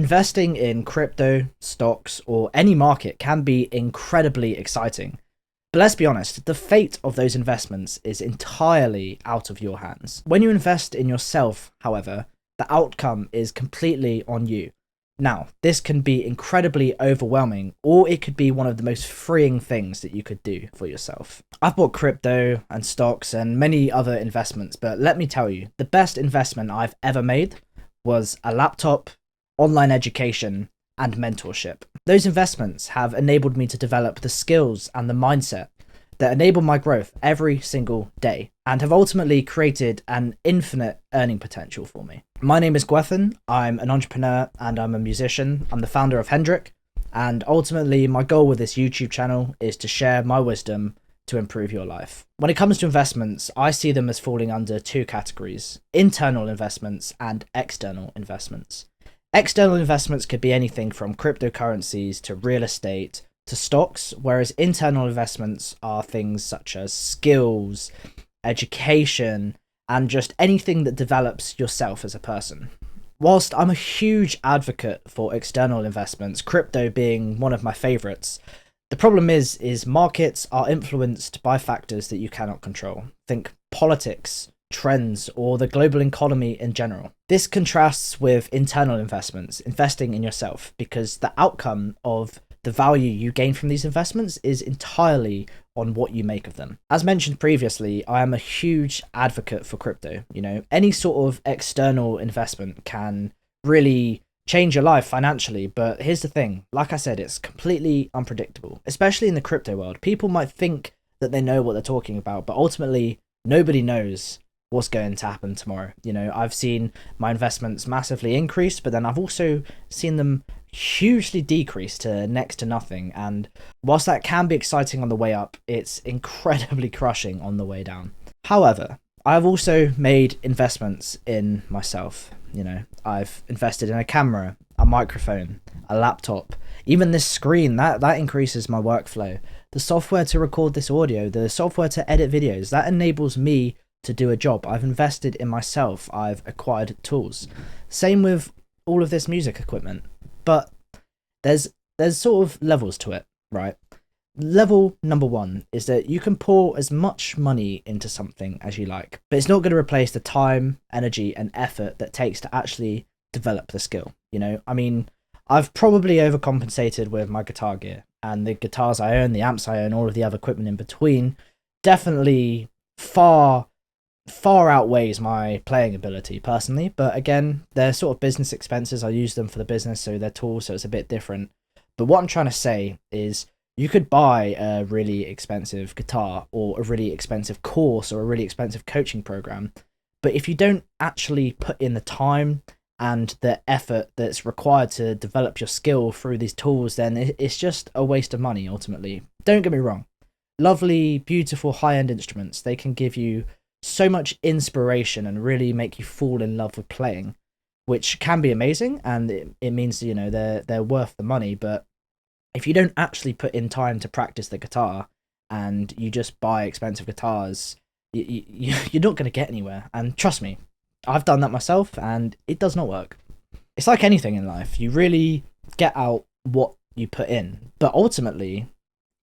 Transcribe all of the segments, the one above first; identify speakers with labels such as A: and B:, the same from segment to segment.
A: Investing in crypto, stocks, or any market can be incredibly exciting. But let's be honest, the fate of those investments is entirely out of your hands. When you invest in yourself, however, the outcome is completely on you. Now, this can be incredibly overwhelming, or it could be one of the most freeing things that you could do for yourself. I've bought crypto and stocks and many other investments, but let me tell you, the best investment I've ever made was a laptop, online education, and mentorship. Those investments have enabled me to develop the skills and the mindset that enable my growth every single day and have ultimately created an infinite earning potential for me. My name is Gwethan. I'm an entrepreneur and I'm a musician. I'm the founder of Hendrick, and ultimately my goal with this YouTube channel is to share my wisdom to improve your life. When it comes to investments, I see them as falling under two categories: internal investments and external investments. External investments could be anything from cryptocurrencies to real estate to stocks, whereas internal investments are things such as skills, education, and just anything that develops yourself as a person. Whilst I'm a huge advocate for external investments, crypto being one of my favorites, the problem is markets are influenced by factors that you cannot control. Think politics, trends, or the global economy in general. This contrasts with internal investments, investing in yourself, because the outcome of the value you gain from these investments is entirely on what you make of them. As mentioned previously, I am a huge advocate for crypto. Any sort of external investment can really change your life financially, but here's the thing, like I said, it's completely unpredictable, especially in the crypto world. People might think that they know what they're talking about, but ultimately nobody knows what's going to happen tomorrow. I've seen my investments massively increase, but then I've also seen them hugely decrease to next to nothing. And whilst that can be exciting on the way up, it's incredibly crushing on the way down. However, I've also made investments in myself. I've invested in a camera, a microphone, a laptop, even this screen that increases my workflow. The software to record this audio, the software to edit videos, that enables me to do a job. I've invested in myself. I've acquired tools. Same with all of this music equipment. But there's sort of levels to it, right? Level number one is that you can pour as much money into something as you like, but it's not going to replace the time, energy, and effort that takes to actually develop the skill. I've probably overcompensated with my guitar gear, and the guitars I own, the amps I own, all of the other equipment in between, definitely far outweighs my playing ability personally. But again, they're sort of business expenses. I use them for the business, so they're tools, so it's a bit different. But what I'm trying to say is you could buy a really expensive guitar or a really expensive course or a really expensive coaching program, but if you don't actually put in the time and the effort that's required to develop your skill through these tools, then it's just a waste of money ultimately. Don't get me wrong, lovely, beautiful, high-end instruments, they can give you so much inspiration and really make you fall in love with playing, which can be amazing, and it means they're worth the money. But if you don't actually put in time to practice the guitar and you just buy expensive guitars, you're not going to get anywhere. And trust me, I've done that myself and it does not work. It's like anything in life, you really get out what you put in. But ultimately,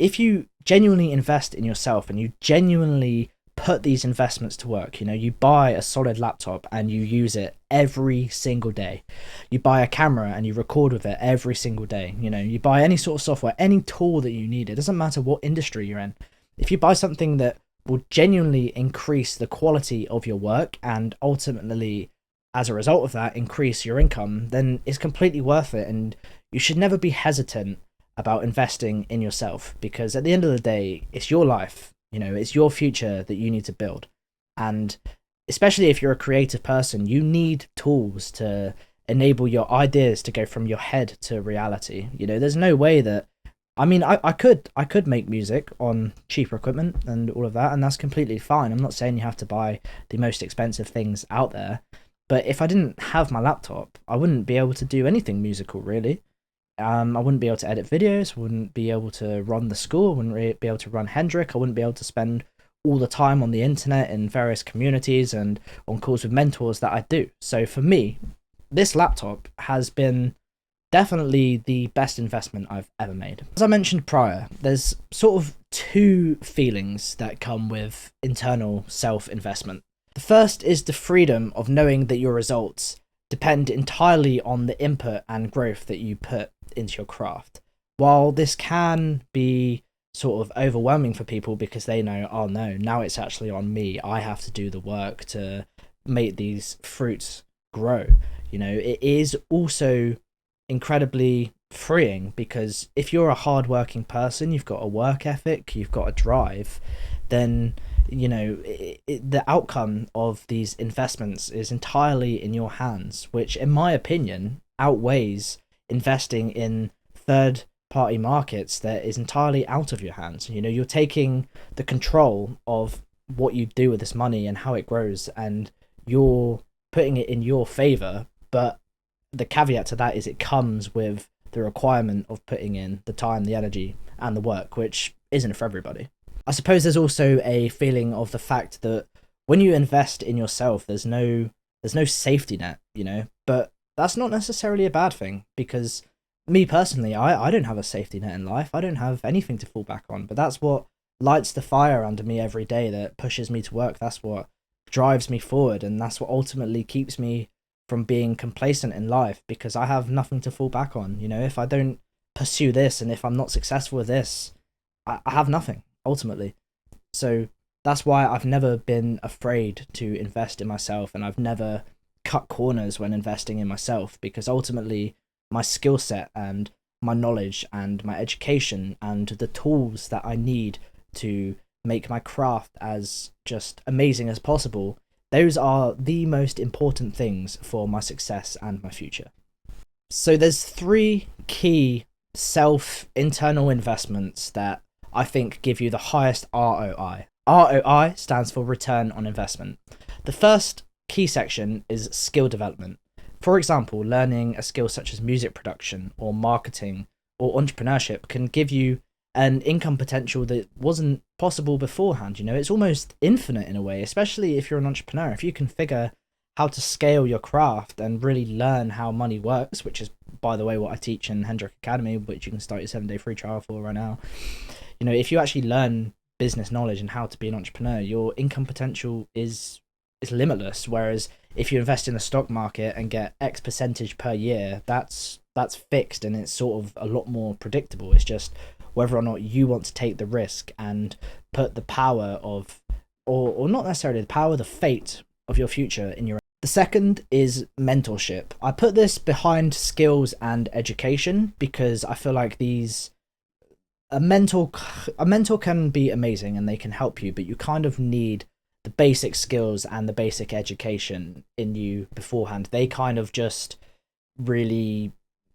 A: if you genuinely invest in yourself and you genuinely put these investments to work, you buy a solid laptop and you use it every single day. You buy a camera and you record with it every single day. You buy any sort of software, any tool that you need. It doesn't matter what industry you're in. If you buy something that will genuinely increase the quality of your work and ultimately, as a result of that, increase your income, then it's completely worth it. And you should never be hesitant about investing in yourself, because at the end of the day, it's your life. It's your future that you need to build. And especially if you're a creative person, you need tools to enable your ideas to go from your head to reality. There's no way that, I could make music on cheaper equipment and all of that, and that's completely fine. I'm not saying you have to buy the most expensive things out there, but if I didn't have my laptop, I wouldn't be able to do anything musical, really. I wouldn't be able to edit videos, wouldn't be able to run the school, wouldn't be able to run Hendrick, I wouldn't be able to spend all the time on the internet in various communities and on calls with mentors that I do. So for me, this laptop has been Definitely the best investment I've ever made. As I mentioned prior, there's sort of two feelings that come with internal self investment. The first is the freedom of knowing that your results depend entirely on the input and growth that you put into your craft. While this can be sort of overwhelming for people because they know, oh no, now it's actually on me. I have to do the work to make these fruits grow. It is also incredibly freeing because if you're a hardworking person, you've got a work ethic, you've got a drive, then the outcome of these investments is entirely in your hands, which in my opinion outweighs investing in third party markets that is entirely out of your hands. You're taking the control of what you do with this money and how it grows, and you're putting it in your favor. But the caveat to that is it comes with the requirement of putting in the time, the energy, and the work, which isn't for everybody. I suppose there's also a feeling of the fact that when you invest in yourself, there's no safety net, but that's not necessarily a bad thing, because me personally, I don't have a safety net in life. I don't have anything to fall back on, but that's what lights the fire under me every day, that pushes me to work. That's what drives me forward, and that's what ultimately keeps me from being complacent in life, because I have nothing to fall back on. If I don't pursue this and if I'm not successful with this, I have nothing ultimately. So that's why I've never been afraid to invest in myself, and I've never cut corners when investing in myself, because ultimately my skill set and my knowledge and my education and the tools that I need to make my craft as just amazing as possible, those are the most important things for my success and my future. So there's three key internal investments that I think give you the highest ROI. ROI stands for return on investment. The first key section is skill development. For example, learning a skill such as music production or marketing or entrepreneurship can give you an income potential that wasn't possible beforehand. It's almost infinite in a way, especially if you're an entrepreneur. If you can figure how to scale your craft and really learn how money works, which is, by the way, what I teach in Hendrick Academy, which you can start your 7-day free trial for right now. If you actually learn business knowledge and how to be an entrepreneur, your income potential is limitless. Whereas if you invest in the stock market and get X percentage per year, that's fixed, and it's sort of a lot more predictable. It's just whether or not you want to take the risk and put the power of, or not necessarily the power, the fate of your future in your. The second is mentorship. I put this behind skills and education because I feel like a mentor can be amazing and they can help you, but you kind of need the basic skills and the basic education in you beforehand. They kind of just really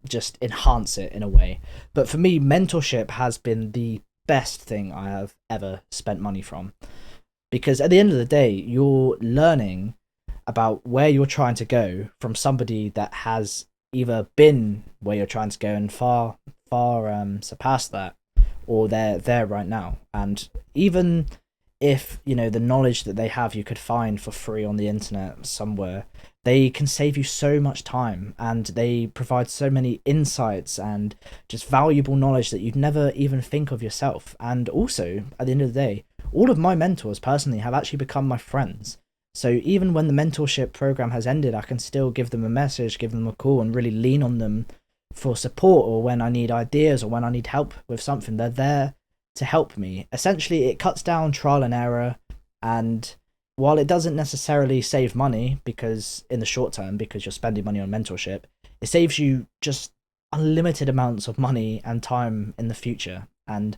A: just enhance it in a way. But for me, mentorship has been the best thing I have ever spent money from, because at the end of the day, you're learning about where you're trying to go from somebody that has either been where you're trying to go and far surpassed that, or they're there right now. And even if the knowledge that they have you could find for free on the internet somewhere, they can save you so much time, and they provide so many insights and just valuable knowledge that you'd never even think of yourself. And also, at the end of the day, all of my mentors personally have actually become my friends. So even when the mentorship program has ended, I can still give them a message, give them a call, and really lean on them for support, or when I need ideas or when I need help with something. They're there to help me. Essentially, it cuts down trial and error, and while it doesn't necessarily save money, because in the short term, because you're spending money on mentorship, it saves you just unlimited amounts of money and time in the future. And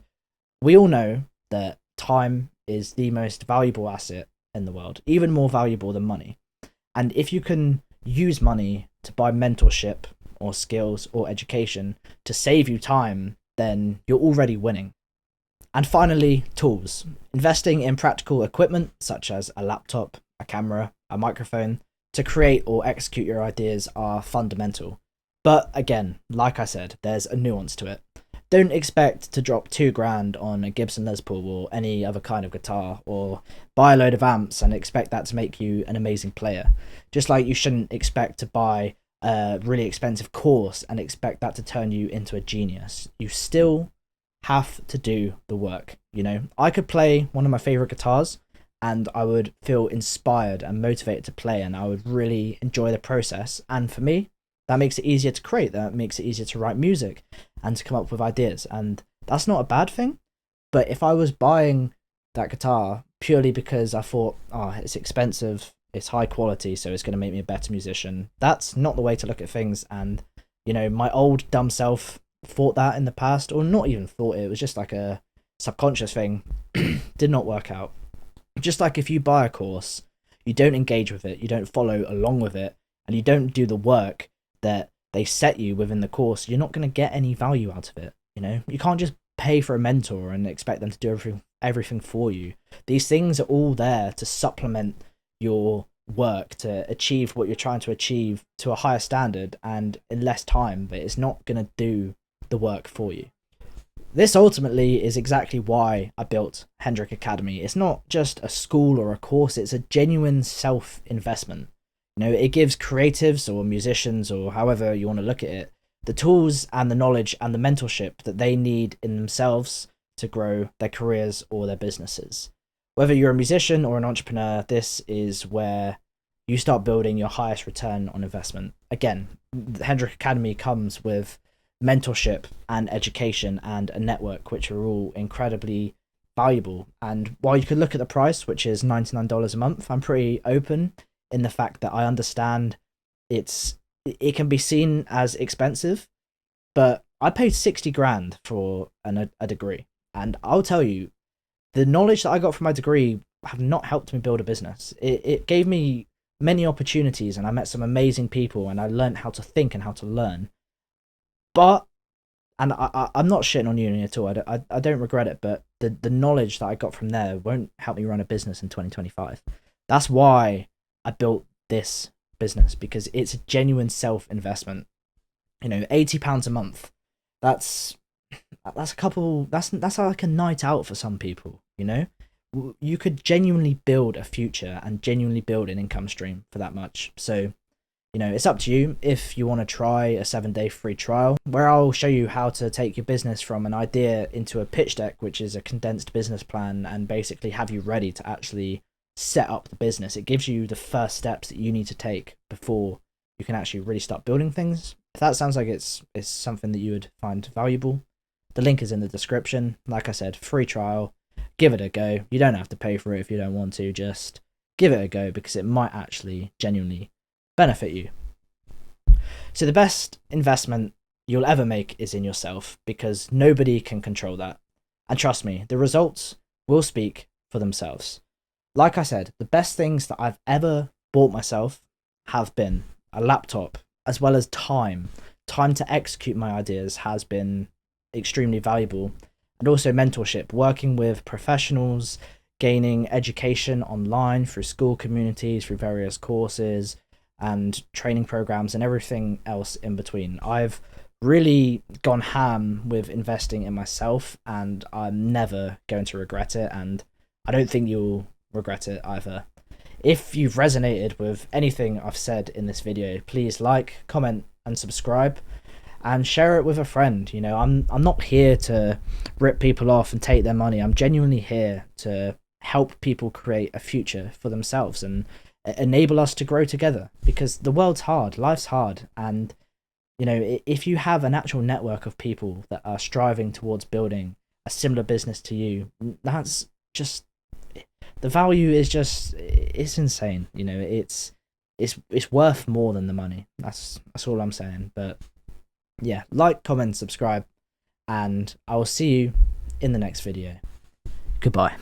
A: we all know that time is the most valuable asset in the world, even more valuable than money. And if you can use money to buy mentorship or skills or education to save you time, then you're already winning. And finally, tools. Investing in practical equipment such as a laptop, a camera, a microphone to create or execute your ideas are fundamental. But again, like I said, there's a nuance to it. Don't expect to drop $2,000 on a Gibson Les Paul or any other kind of guitar, or buy a load of amps and expect that to make you an amazing player. Just like you shouldn't expect to buy a really expensive course and expect that to turn you into a genius. You still have to do the work. You know, I could play one of my favorite guitars and I would feel inspired and motivated to play, and I would really enjoy the process. And for me, that makes it easier to create, that makes it easier to write music and to come up with ideas. And that's not a bad thing. But if I was buying that guitar purely because I thought, oh, it's expensive, it's high quality, so it's going to make me a better musician, that's not the way to look at things. And, you know, my old dumb self thought that in the past, or not even thought it was just like a subconscious thing, did not work out. Just like if you buy a course, you don't engage with it, you don't follow along with it, and you don't do the work that they set you within the course, you're not going to get any value out of it. You know, you can't just pay for a mentor and expect them to do everything for you. These things are all there to supplement your work, to achieve what you're trying to achieve to a higher standard and in less time, but it's not going to do the work for you. This ultimately is exactly why I built Hendrick Academy. It's not just a school or a course, it's a genuine self-investment. You know, it gives creatives or musicians, or however you want to look at it, the tools and the knowledge and the mentorship that they need in themselves to grow their careers or their businesses. Whether you're a musician or an entrepreneur, this is where you start building your highest return on investment. Again, the Hendrick Academy comes with mentorship and education and a network, which are all incredibly valuable. And while you could look at the price, which is $99 a month, I'm pretty open in the fact that I understand it can be seen as expensive, but I paid 60 grand for a degree. And I'll tell you, the knowledge that I got from my degree have not helped me build a business. It gave me many opportunities, and I met some amazing people, and I learned how to think and how to learn. But, and I'm not shitting on uni at all, I don't regret it, but the knowledge that I got from there won't help me run a business in 2025. That's why I built this business, because it's a genuine self-investment. You know, £80 a month, that's like a night out for some people. You know, you could genuinely build a future and genuinely build an income stream for that much. So, you know, it's up to you if you want to try a 7-day free trial where I'll show you how to take your business from an idea into a pitch deck, which is a condensed business plan, and basically have you ready to actually set up the business. It gives you the first steps that you need to take before you can actually really start building things. If that sounds like it's something that you would find valuable, the link is in the description. Like I said, free trial. Give it a go. You don't have to pay for it if you don't want to. Just give it a go, because it might actually genuinely benefit you. So the best investment you'll ever make is in yourself, because nobody can control that. And trust me, the results will speak for themselves. Like I said, the best things that I've ever bought myself have been a laptop, as well as time. Time to execute my ideas has been extremely valuable. And also mentorship, working with professionals, gaining education online through school communities, through various courses and training programs and everything else in between. I've really gone ham with investing in myself, and I'm never going to regret it, and I don't think you'll regret it either. If you've resonated with anything I've said in this video, please like, comment and subscribe, and share it with a friend. You know, I'm not here to rip people off and take their money. I'm genuinely here to help people create a future for themselves and enable us to grow together, because the world's hard, life's hard, and you know, if you have an actual network of people that are striving towards building a similar business to you, that's just, the value is just, it's insane. You know, it's worth more than the money. That's all I'm saying. But yeah, like, comment, subscribe, and I will see you in the next video. Goodbye.